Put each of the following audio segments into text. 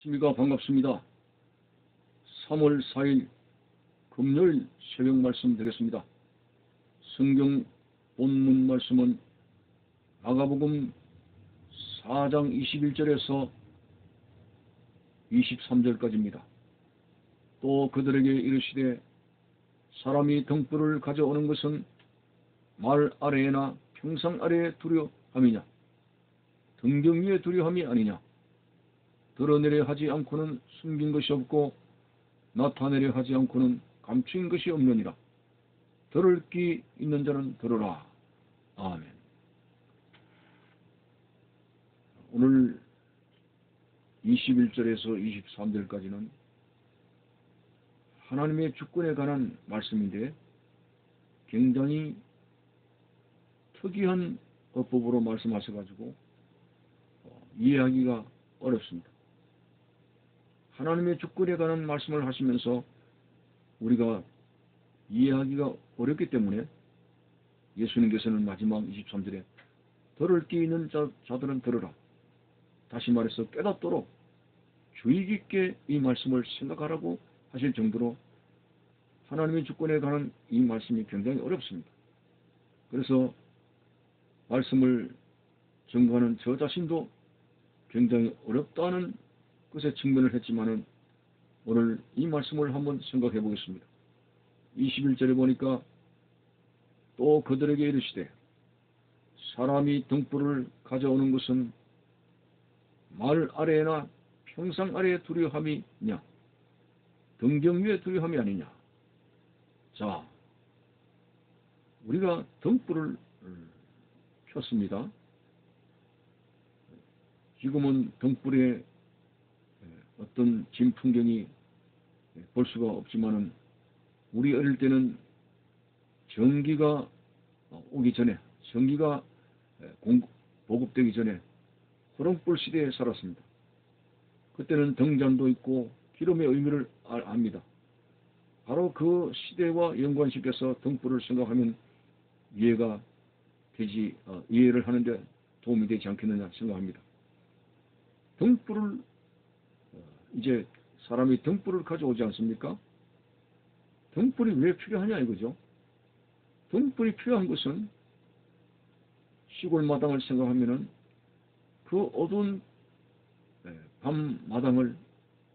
안녕하십니까. 반갑습니다. 3월 4일 금요일 새벽 말씀 드리겠습니다. 성경 본문 말씀은 마가복음 4장 21절에서 23절까지입니다. 또 그들에게 이르시되 사람이 등불을 가져오는 것은 말 아래에나 평상 아래에 두려함이냐 등경 위에 두려함이 아니냐. 드러내려 하지 않고는 숨긴 것이 없고 나타내려 하지 않고는 감추인 것이 없느니라. 들을 귀 있는 자는 들으라. 아멘. 오늘 21절에서 23절까지는 하나님의 주권에 관한 말씀인데 굉장히 특이한 어법으로 말씀하셔가지고 이해하기가 어렵습니다. 하나님의 주권에 관한 말씀을 하시면서 우리가 이해하기가 어렵기 때문에 예수님께서는 마지막 23절에 들을 귀 있는 자들은 들으라. 다시 말해서 깨닫도록 주의 깊게 이 말씀을 생각하라고 하실 정도로 하나님의 주권에 관한 이 말씀이 굉장히 어렵습니다. 그래서 말씀을 전거하는 저 자신도 굉장히 어렵다는 것에 직면을 했지만은 오늘 이 말씀을 한번 생각해 보겠습니다. 21절에 보니까 또 그들에게 이르시되 사람이 등불을 가져오는 것은 말 아래에나 평상 아래에 두려함이냐 등경 위에 두려함이 아니냐. 자, 우리가 등불을 켰습니다. 지금은 등불에 어떤 진풍경이 볼 수가 없지만은 우리 어릴 때는 전기가 오기 전에, 전기가 보급되기 전에 호롱불 시대에 살았습니다. 그때는 등잔도 있고 기름의 의미를 압니다. 바로 그 시대와 연관시켜서 등불을 생각하면 이해를 하는데 도움이 되지 않겠느냐 생각합니다. 등불을 이제 사람이 등불을 가져오지 않습니까? 등불이 왜 필요하냐 이거죠. 등불이 필요한 것은 시골 마당을 생각하면은 그 어두운 밤마당을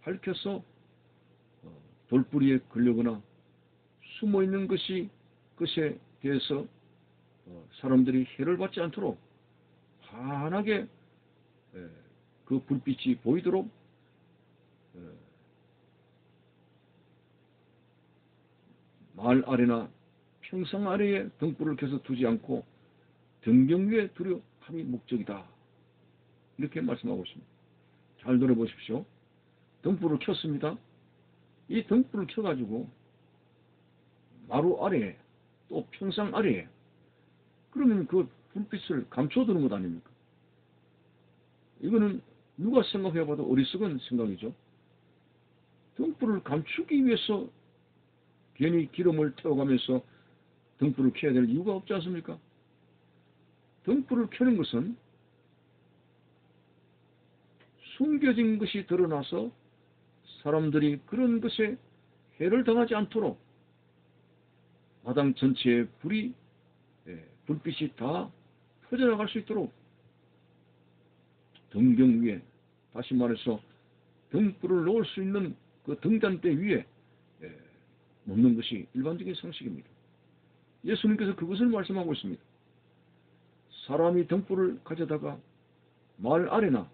밝혀서 돌뿌리에 걸려거나 숨어있는 것에 대해서 사람들이 해를 받지 않도록 환하게 그 불빛이 보이도록 말 아래나 평상 아래에 등불을 켜서 두지 않고 등경 위에 두려함이 목적이다. 이렇게 말씀하고 있습니다. 잘 들어보십시오. 등불을 켰습니다. 이 등불을 켜가지고 마루 아래에 또 평상 아래에 그러면 그 불빛을 감춰두는 것 아닙니까? 이거는 누가 생각해봐도 어리석은 생각이죠. 등불을 감추기 위해서 괜히 기름을 태워가면서 등불을 켜야 될 이유가 없지 않습니까? 등불을 켜는 것은 숨겨진 것이 드러나서 사람들이 그런 것에 해를 당하지 않도록 마당 전체에 불빛이 다 퍼져나갈 수 있도록 등경 위에, 다시 말해서 등불을 놓을 수 있는 그 등잔대 위에 놓는 것이 일반적인 상식입니다. 예수님께서 그것을 말씀하고 있습니다. 사람이 등불을 가져다가 말 아래나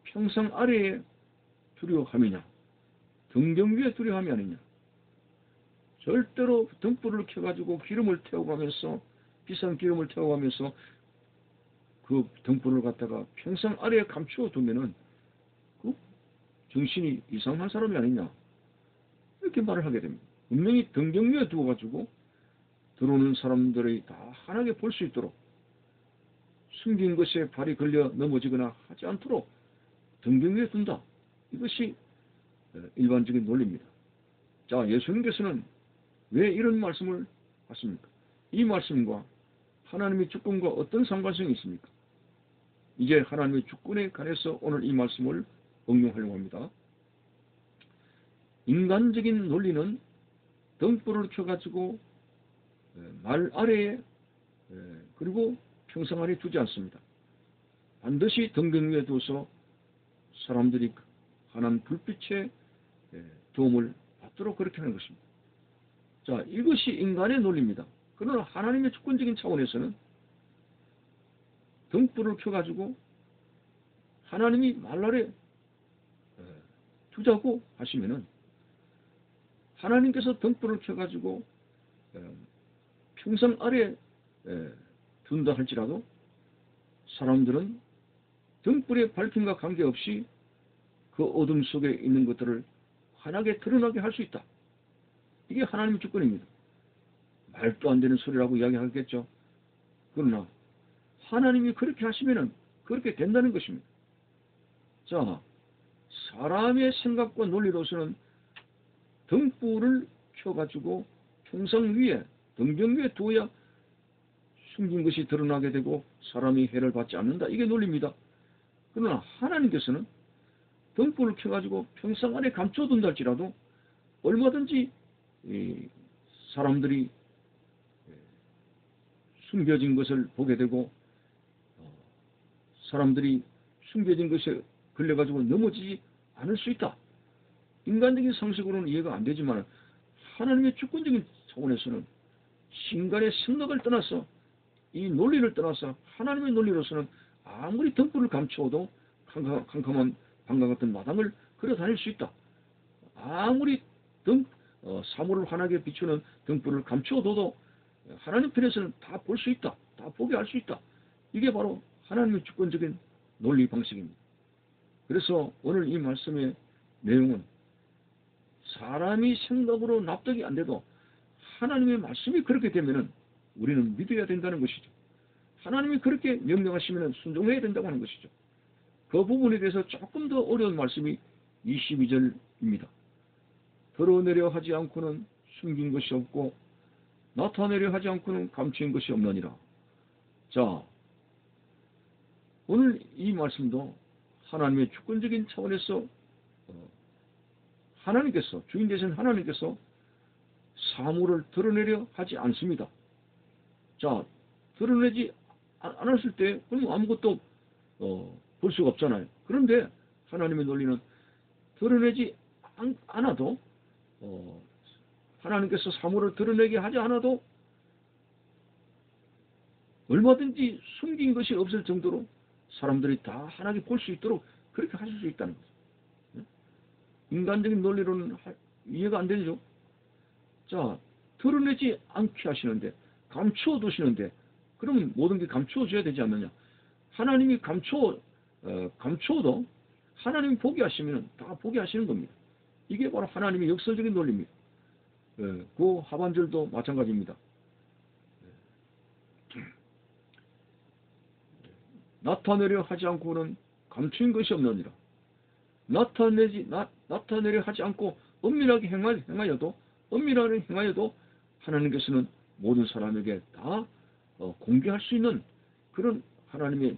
평상 아래에 두려함이냐 등경 위에 두려함이 아니냐. 절대로 등불을 켜가지고 기름을 태워가면서 비싼 기름을 태워가면서 그 등불을 갖다가 평상 아래에 감추어 두면은 그 정신이 이상한 사람이 아니냐 이렇게 말을 하게 됩니다. 분명히 등경 위에 두어가지고 들어오는 사람들이 다 환하게 볼 수 있도록 숨긴 것에 발이 걸려 넘어지거나 하지 않도록 등경 위에 둔다. 이것이 일반적인 논리입니다. 자, 예수님께서는 왜 이런 말씀을 하십니까? 이 말씀과 하나님의 주권과 어떤 상관성이 있습니까? 이제 하나님의 주권에 관해서 오늘 이 말씀을 응용하려고 합니다. 인간적인 논리는 등불을 켜가지고 말 아래에 그리고 평상 아래 두지 않습니다. 반드시 등등 위에 둬서 사람들이 환한 불빛에 도움을 받도록 그렇게 하는 것입니다. 자, 이것이 인간의 논리입니다. 그러나 하나님의 주권적인 차원에서는 등불을 켜가지고 하나님이 말 아래 두자고 하시면은 하나님께서 등불을 켜가지고 평상 아래 둔다 할지라도 사람들은 등불의 밝힘과 관계없이 그 어둠 속에 있는 것들을 환하게 드러나게 할 수 있다. 이게 하나님의 주권입니다. 말도 안 되는 소리라고 이야기하겠죠. 그러나 하나님이 그렇게 하시면은 그렇게 된다는 것입니다. 자, 사람의 생각과 논리로서는 등불을 켜가지고 평상 위에 등경 위에 두어야 숨긴 것이 드러나게 되고 사람이 해를 받지 않는다. 이게 논리입니다. 그러나 하나님께서는 등불을 켜가지고 평상 안에 감춰둔다 할지라도 얼마든지 사람들이 숨겨진 것을 보게 되고 사람들이 숨겨진 것에 걸려가지고 넘어지지 않을 수 있다. 인간적인 상식으로는 이해가 안 되지만 하나님의 주권적인 차원에서는 인간의 생각을 떠나서 이 논리를 떠나서 하나님의 논리로서는 아무리 등불을 감추어도 캄캄한 방과 같은 마당을 걸어 다닐 수 있다. 아무리 사물을 환하게 비추는 등불을 감추어둬도 하나님 편에서는 다 볼 수 있다. 다 보게 할 수 있다. 이게 바로 하나님의 주권적인 논리 방식입니다. 그래서 오늘 이 말씀의 내용은 사람이 생각으로 납득이 안 돼도 하나님의 말씀이 그렇게 되면은 우리는 믿어야 된다는 것이죠. 하나님이 그렇게 명령하시면 순종해야 된다고 하는 것이죠. 그 부분에 대해서 조금 더 어려운 말씀이 22절입니다. 드러내려 하지 않고는 숨긴 것이 없고 나타내려 하지 않고는 감추인 것이 없느니라. 자, 오늘 이 말씀도 하나님의 주권적인 차원에서 하나님께서 주인 되신 하나님께서 사물을 드러내려 하지 않습니다. 자, 드러내지 않았을 때 그럼 아무것도 볼 수가 없잖아요. 그런데 하나님의 논리는 드러내지 않아도 하나님께서 사물을 드러내게 하지 않아도 얼마든지 숨긴 것이 없을 정도로 사람들이 다 환하게 볼 수 있도록 그렇게 하실 수 있다는 거죠. 인간적인 논리로는 이해가 안 되죠. 자, 드러내지 않게 하시는데 감추어 두시는데 그러면 모든 게 감추어져야 되지 않느냐. 하나님이 감추어도 하나님이 보게 하시면 다 보게 하시는 겁니다. 이게 바로 하나님의 역설적인 논리입니다. 그 하반절도 마찬가지입니다. 나타내려 하지 않고는 감추인 것이 없느니라. 나타내려 하지 않고 엄밀하게 행하여도 하나님께서는 모든 사람에게 다 공개할 수 있는 그런 하나님의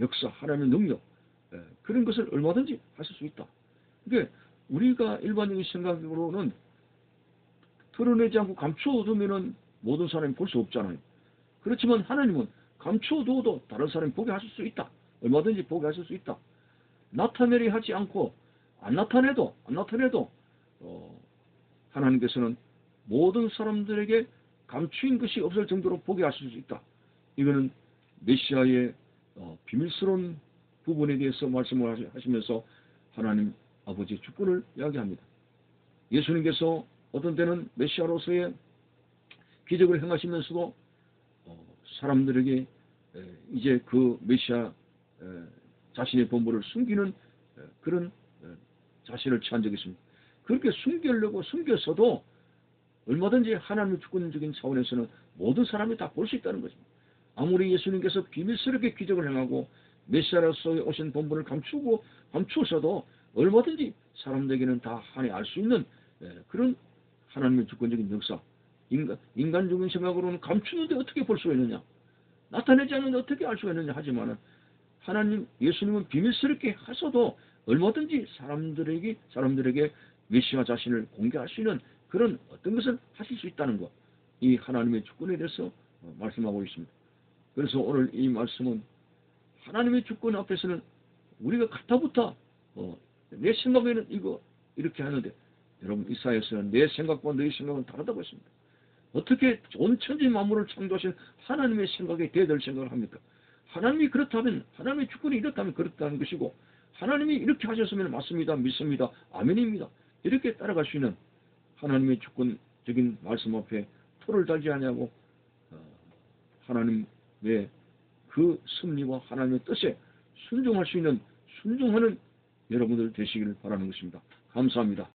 역사, 하나님의 능력, 그런 것을 얼마든지 하실 수 있다. 그러니까 우리가 일반적인 생각으로는 드러내지 않고 감추어두면 모든 사람이 볼 수 없잖아요. 그렇지만 하나님은 감추어두어도 다른 사람이 보게 하실 수 있다. 얼마든지 보게 하실 수 있다. 나타내려 하지 않고 안 나타내도 하나님께서는 모든 사람들에게 감추인 것이 없을 정도로 보게 하실 수 있다. 이거는 메시아의 비밀스러운 부분에 대해서 말씀을 하시면서 하나님 아버지의 주권을 이야기합니다. 예수님께서 어떤 때는 메시아로서의 기적을 행하시면서도 사람들에게 이제 그 메시아 자신의 본분을 숨기는 그런 자신을 취한 적이 있습니다. 그렇게 숨기려고 숨겼어도 얼마든지 하나님의 주권적인 차원에서는 모든 사람이 다 볼 수 있다는 것입니다. 아무리 예수님께서 비밀스럽게 기적을 행하고 메시아로서 오신 본분을 감추어서도 얼마든지 사람들에게는 다 한해 알 수 있는 그런 하나님의 주권적인 역사. 인간적인 생각으로는 감추는데 어떻게 볼 수가 있느냐, 나타내지 않는데 어떻게 알 수가 있느냐 하지만은 하나님 예수님은 비밀스럽게 하셔도 얼마든지 사람들에게 메시아 자신을 공개할 수 있는 그런 어떤 것을 하실 수 있다는 것. 이 하나님의 주권에 대해서 말씀하고 있습니다. 그래서 오늘 이 말씀은 하나님의 주권 앞에서는 우리가 가타부타 내 생각에는 이거 이렇게 하는데 여러분 이사야서는 내 생각과 너의 생각은 다르다고 했습니다. 어떻게 온 천지 만물을 창조하신 하나님의 생각에 대들 생각을 합니까? 하나님이 그렇다면 하나님의 주권이 이렇다면 그렇다는 것이고 하나님이 이렇게 하셨으면 맞습니다. 믿습니다. 아멘입니다. 이렇게 따라갈 수 있는 하나님의 주권적인 말씀 앞에 토를 달지 아니하고 하나님의 그 섭리와 하나님의 뜻에 순종할 수 있는 순종하는 여러분들 되시기를 바라는 것입니다. 감사합니다.